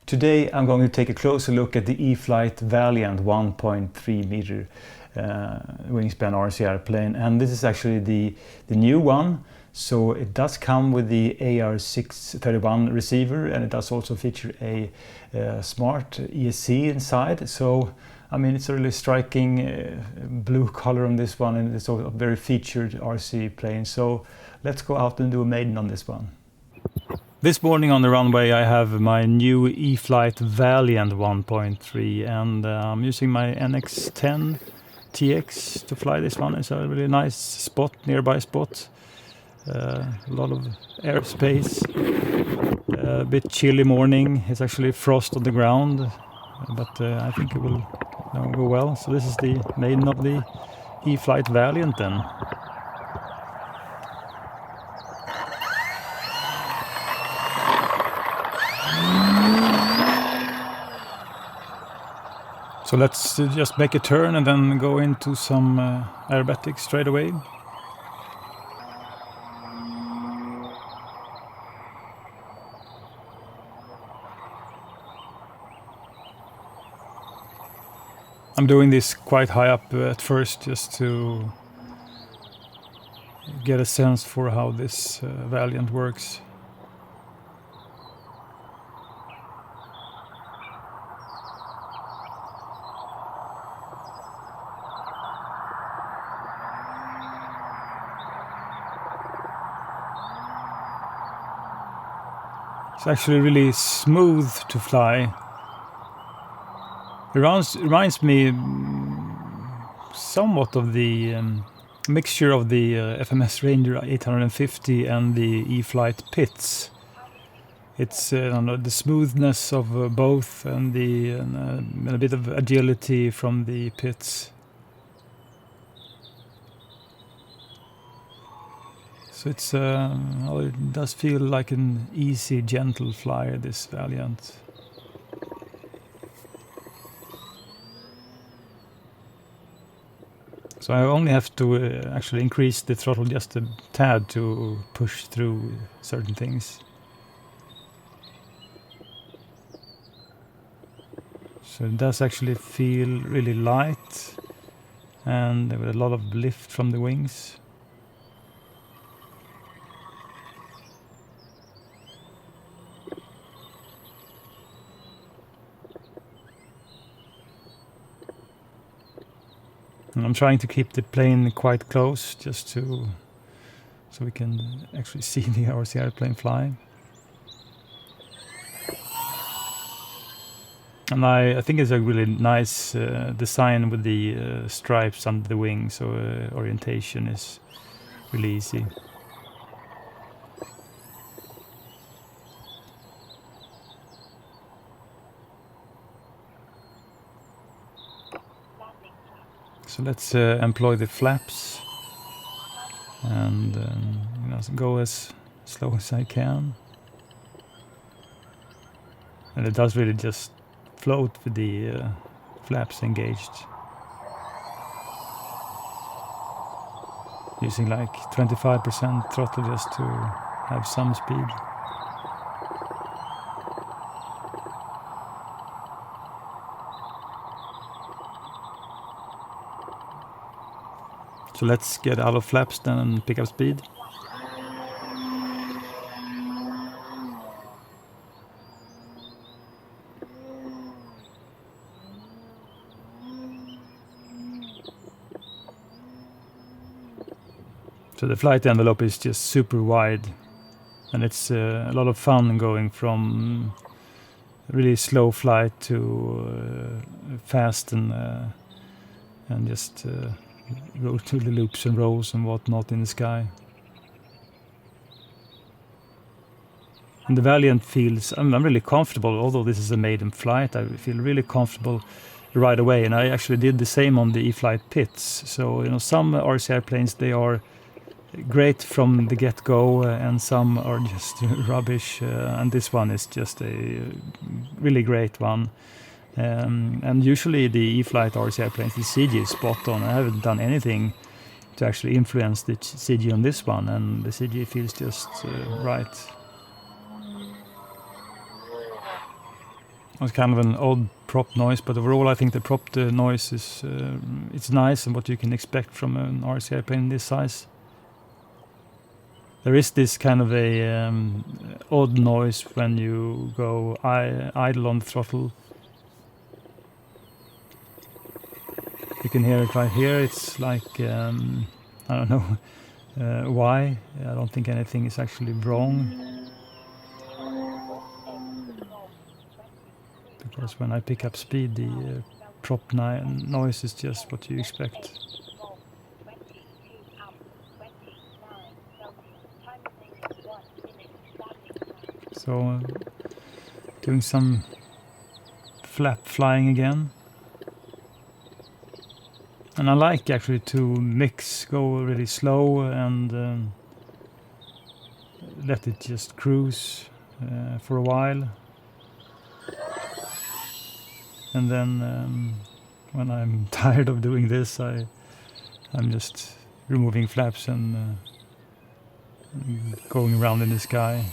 Today I'm going to take a closer look at the E-Flite Valiant 1.3 meter wingspan RC airplane, and this is actually the new one. So it does come with the AR631 receiver, and it does also feature a SMART ESC inside. So I mean, it's a really striking blue color on this one, and it's also a very featured RC plane. So let's go out and do a maiden on this one. This morning on the runway I have my new E-Flite Valiant 1.3, and I'm using my NX10 TX to fly this one. It's a really nice spot, nearby spot. A lot of airspace, a bit chilly morning. It's actually frost on the ground, but I think it will go well. So this is the maiden of the E-Flite Valiant then. So let's just make a turn and then go into some aerobatics straight away. I'm doing this quite high up at first, just to get a sense for how this Valiant works. It's actually really smooth to fly. It reminds me somewhat of the mixture of the FMS Ranger 850 and the E-Flite Pitts. It's the smoothness of both, and a bit of agility from the Pitts. So it's it does feel like an easy, gentle flyer, this Valiant. So I only have to actually increase the throttle just a tad to push through certain things. So it does actually feel really light, and with a lot of lift from the wings. I'm trying to keep the plane quite close, just so we can actually see the RC airplane fly. And I think it's a really nice design with the stripes under the wing, so orientation is really easy. So let's employ the flaps and go as slow as I can. And it does really just float with the flaps engaged. Using like 25% throttle just to have some speed. So let's get out of flaps then and pick up speed. So the flight envelope is just super wide, and it's a lot of fun going from really slow flight to fast and just go to the loops and rolls and whatnot in the sky. And the Valiant feels, I'm really comfortable, although this is a maiden flight, I feel really comfortable right away. And I actually did the same on the E-Flite Pitts. So, some RC airplanes, they are great from the get-go, and some are just rubbish. And this one is just a really great one. And usually the E-Flite RC airplanes, the CG is spot on. I haven't done anything to actually influence the CG on this one, and the CG feels just right. It's kind of an odd prop noise, but overall I think the prop noise is it's nice and what you can expect from an RC airplane this size. There is this kind of a odd noise when you go idle on the throttle. You can hear it right here. It's like I don't know why. I don't think anything is actually wrong. Because when I pick up speed, the prop noise is just what you expect. So, doing some flap flying again. And I like actually to mix, go really slow and let it just cruise for a while. And then when I'm tired of doing this, I'm just removing flaps and going around in the sky.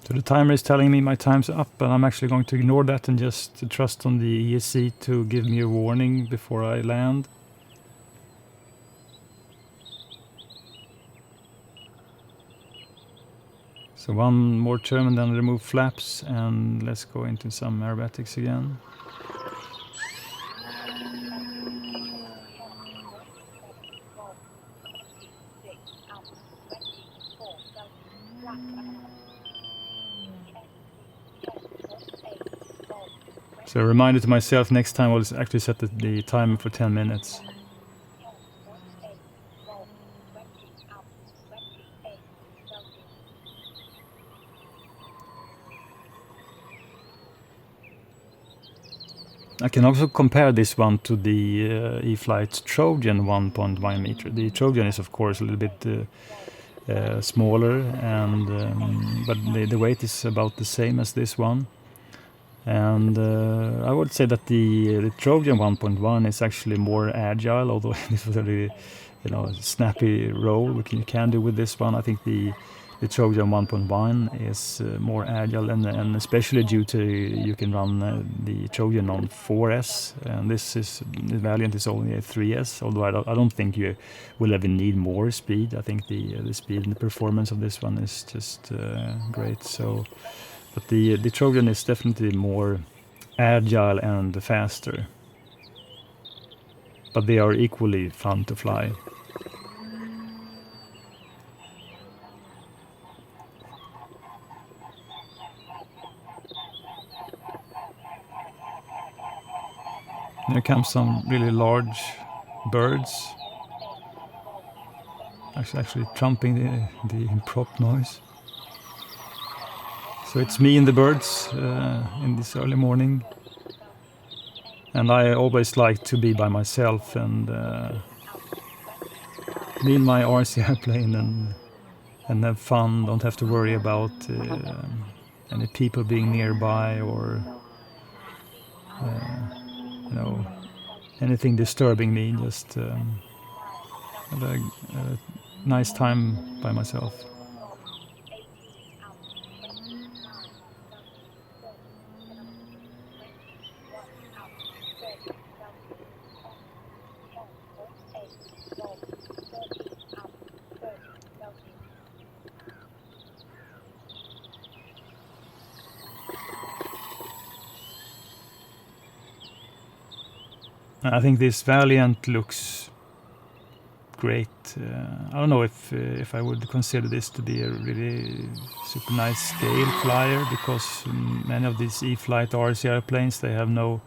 So the timer is telling me my time's up, but I'm actually going to ignore that and just trust on the ESC to give me a warning before I land. So one more turn and then remove flaps, and let's go into some aerobatics again. So a reminder to myself, next time I'll actually set the timer for 10 minutes. I can also compare this one to the E-Flite Trojan 1.1 meter. The Trojan is of course a little bit smaller, and but the weight is about the same as this one. And I would say that the Trojan 1.1 is actually more agile, although this was a really, snappy roll you can do with this one. I think the Trojan 1.1 is more agile, and especially due to you can run the Trojan on 4S, and the Valiant is only a 3S. Although I don't think you will ever need more speed. I think the speed and the performance of this one is just great. So. But the Trojan is definitely more agile and faster. But they are equally fun to fly. There comes some really large birds. Actually trumping the prop noise. So it's me and the birds in this early morning, and I always like to be by myself and be in my RC airplane and have fun. Don't have to worry about any people being nearby or anything disturbing me. Just have a nice time by myself. I think this Valiant looks great. I don't know if I would consider this to be a really super nice scale flyer, because many of these E-Flite RC airplanes, they have no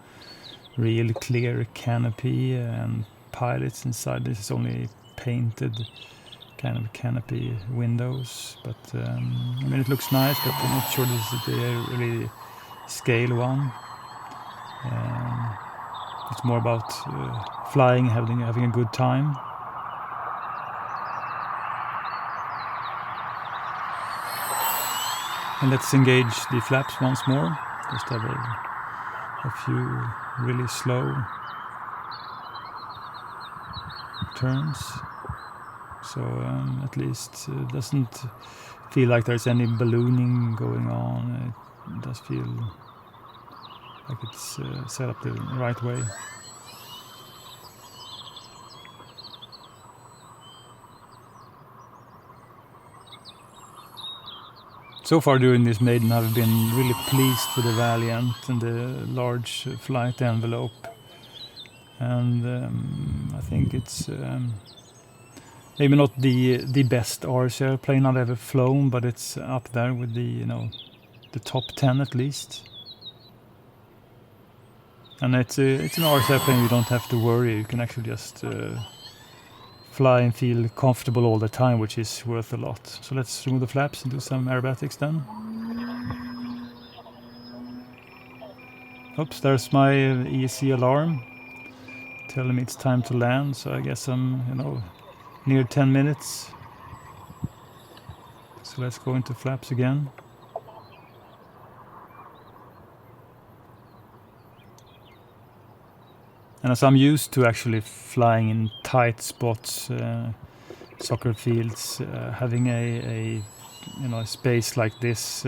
real clear canopy and pilots inside. This is only painted kind of canopy windows, but it looks nice, but I'm not sure this is a really scale one. It's more about flying, having a good time. And let's engage the flaps once more. Just have a few really slow turns, so at least it doesn't feel like there's any ballooning going on. It does feel like it's set up the right way. So far during this Maiden I've been really pleased with the Valiant and the large flight envelope, and I think it's maybe not the best RC airplane I've ever flown, but it's up there with the the top 10 at least. And it's an RC airplane you don't have to worry. You can actually just fly and feel comfortable all the time, which is worth a lot. So let's remove the flaps and do some aerobatics then. Oops, there's my ESC alarm telling me it's time to land, so I guess I'm near 10 minutes. So let's go into flaps again. And as I'm used to actually flying in tight spots, soccer fields, having a space like this,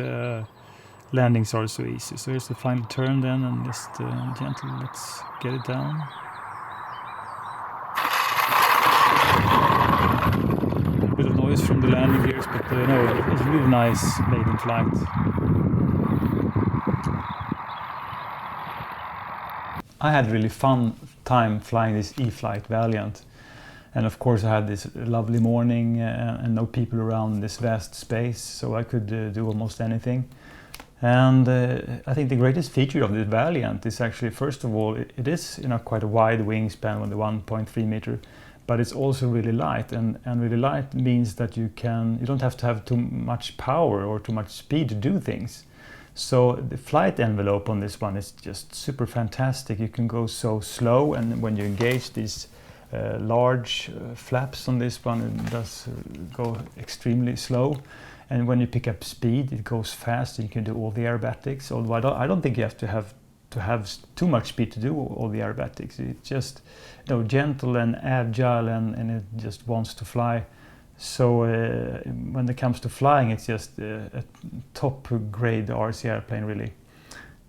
landings are so easy. So here's the final turn then, and just gently let's get it down. A bit of noise from the landing gears, but it's a really nice maiden flight. I had really fun time flying this E-Flite Valiant, and of course I had this lovely morning and no people around this vast space, so I could do almost anything. And I think the greatest feature of the Valiant is actually, first of all, it is quite a wide wingspan with the 1.3 meter, but it's also really light, and really light means that you don't have to have too much power or too much speed to do things. So the flight envelope on this one is just super fantastic. You can go so slow, and when you engage these large flaps on this one, it does go extremely slow. And when you pick up speed, it goes fast. You can do all the aerobatics. Although I don't think you have to have too much speed to do all the aerobatics. It's just gentle and agile, and it just wants to fly. So when it comes to flying, it's just a top grade RC airplane really.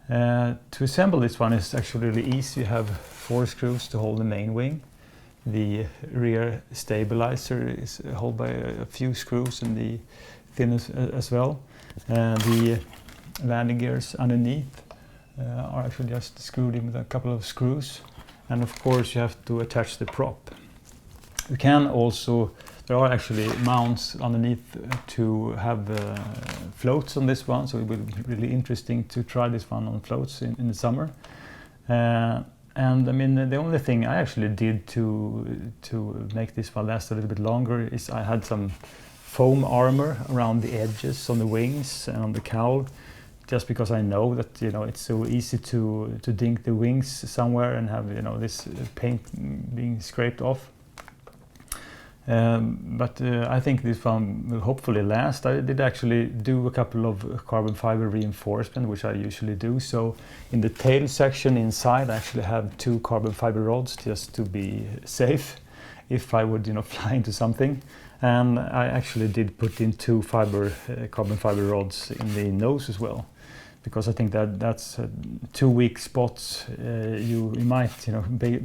To assemble this one is actually really easy. You have 4 screws to hold the main wing. The rear stabilizer is held by a few screws, and the fin as well. The landing gears underneath are actually just screwed in with a couple of screws. And of course you have to attach the prop. You can also, there are actually mounts underneath to have floats on this one, so it will be really interesting to try this one on floats in the summer. And I mean, the only thing I actually did to make this one last a little bit longer is I had some foam armor around the edges on the wings and on the cowl, just because I know that it's so easy to dink the wings somewhere and have this paint being scraped off. But I think this one will hopefully last. I did actually do a couple of carbon fiber reinforcement, which I usually do. So in the tail section inside, I actually have 2 carbon fiber rods just to be safe if I would fly into something. And I actually did put in 2 carbon fiber rods in the nose as well, because I think that's 2 weak spots. You might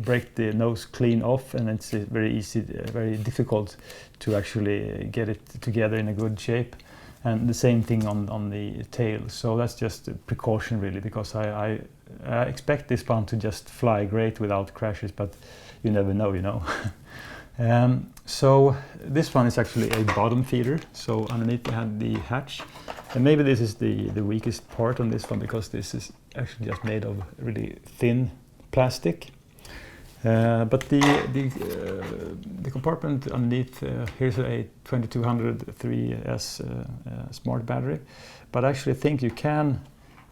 break the nose clean off, and it's very easy, very difficult to actually get it together in a good shape. And the same thing on the tail. So that's just a precaution really, because I expect this one to just fly great without crashes, but you never know. So this one is actually a bottom feeder, so underneath you have the hatch, and maybe this is the weakest part on this one, because this is actually just made of really thin plastic. But the compartment underneath, here's a 2200 3S smart battery, but I actually think you can,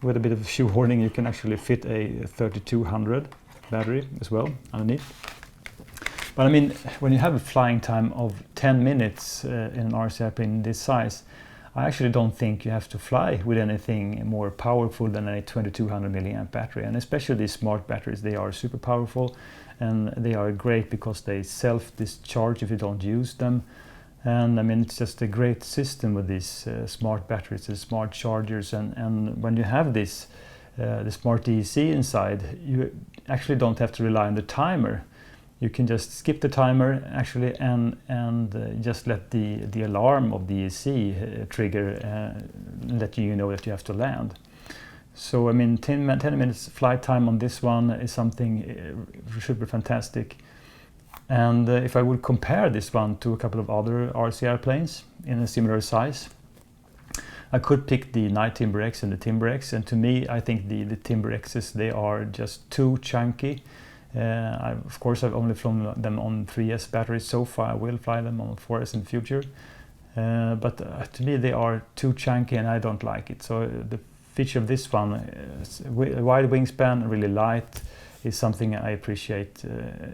with a bit of shoehorning, you can actually fit a 3200 battery as well underneath. But I mean, when you have a flying time of 10 minutes in an RC airplane this size, I actually don't think you have to fly with anything more powerful than a 2200 milliamp battery. And especially these smart batteries, they are super powerful, and they are great because they self-discharge if you don't use them. And I mean, it's just a great system with these smart batteries, the smart chargers, and when you have this the SMART ESC inside, you actually don't have to rely on the timer. You can just skip the timer actually and just let the alarm of the ESC trigger, let you know that you have to land. So I mean, 10 minutes flight time on this one is something super fantastic. And if I would compare this one to a couple of other RCR planes in a similar size, I could pick the Night Timber X and the Timber X, and to me I think the Timber X's, they are just too chunky. Of course I've only flown them on 3S batteries so far. I will fly them on 4S in the future, but to me they are too chunky and I don't like it. So the feature of this one, wide wingspan, really light, is something I appreciate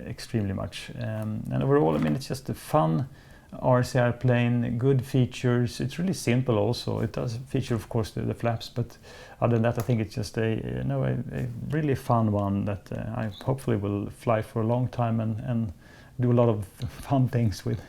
extremely much. And overall, I mean, it's just a fun RCR plane, good features. It's really simple also. It does feature, of course, the flaps, but other than that, I think it's just a really fun one that I hopefully will fly for a long time and do a lot of fun things with.